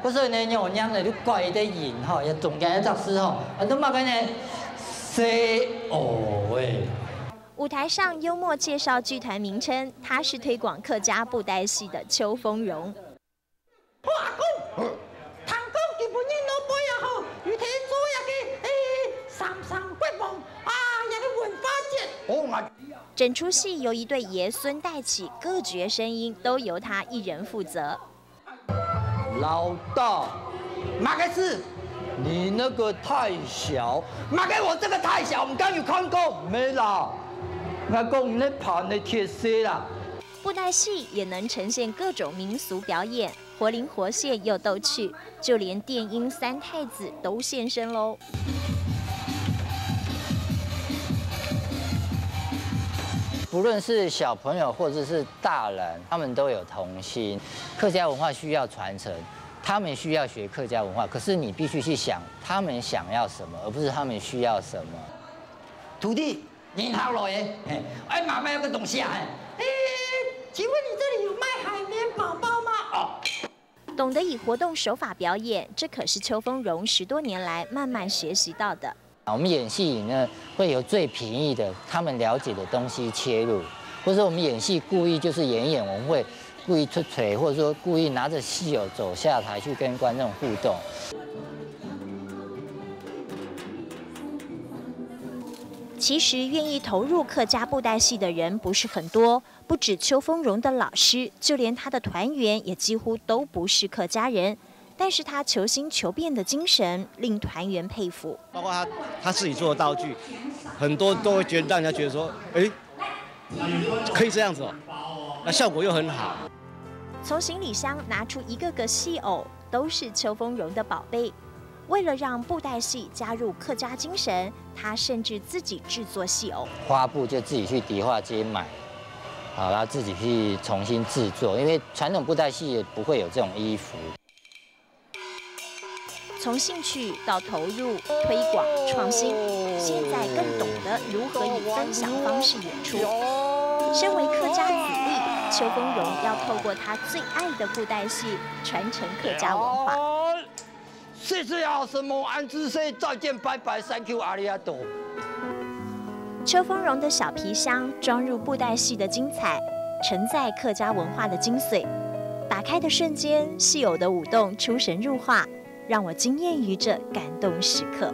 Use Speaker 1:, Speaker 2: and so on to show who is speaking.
Speaker 1: 我所以呢，我娘呢就怪得赢哈，也总干杂事哈，都嘛个呢，say 哦喂。
Speaker 2: 舞台上幽默介绍剧团名称，他是推广客家布袋戏的邱丰荣。
Speaker 1: 我阿公，唐公基本人老辈也好，有听说也个三国梦啊，也个文化节。哦，
Speaker 2: 整出戏由一对爷孙带起，各角声音都由他一人负责。
Speaker 1: 老大，马克思，你那个太小，马给我这个太小，我们刚有看过没啦？阿公，你那盘的铁丝啦。
Speaker 2: 布袋戏也能呈现各种民俗表演，活灵活现又逗趣，就连电音三太子都现身喽。
Speaker 1: 不论是小朋友或者是大人，他们都有童心。客家文化需要传承，他们需要学客家文化，可是你必须去想他们想要什么，而不是他们需要什么。徒弟，你好了耶！哎，妈妈有个东西啊！哎，请问你这里有卖海绵宝宝吗？哦。
Speaker 2: 懂得以活动手法表演，这可是邱丰荣10多年来慢慢学习到的。
Speaker 1: 我们演戏呢，会有最平易的他们了解的东西切入，或者说我们演戏故意就是演，我们会故意出锤，或者说故意拿着戏友走下台去跟观众互动。
Speaker 2: 其实愿意投入客家布袋戏的人不是很多，不止邱丰荣的老师，就连他的团员也几乎都不是客家人。但是他求新求变的精神令团员佩服，
Speaker 3: 包括他自己做的道具，很多都会觉得让人家觉得说，哎，可以这样子哦，那效果又很好。
Speaker 2: 从行李箱拿出一个个戏偶，都是邱丰荣的宝贝。为了让布袋戏加入客家精神，他甚至自己制作戏偶。
Speaker 1: 花布就自己去迪化街买，好，然后自己去重新制作，因为传统布袋戏也不会有这种衣服。
Speaker 2: 从兴趣到投入、推广、创新，现在更懂得如何以分享方式演出。身为客家子弟，邱丰荣要透过他最爱的布袋戏，传承客家文化。
Speaker 1: 谢谢啊，什么安之岁，再见，拜拜 ，Thank you，阿里阿多。
Speaker 2: 邱丰荣的小皮箱装入布袋戏的精彩，承载客家文化的精髓。打开的瞬间，戏偶的舞动出神入化。让我惊艳于这感动时刻。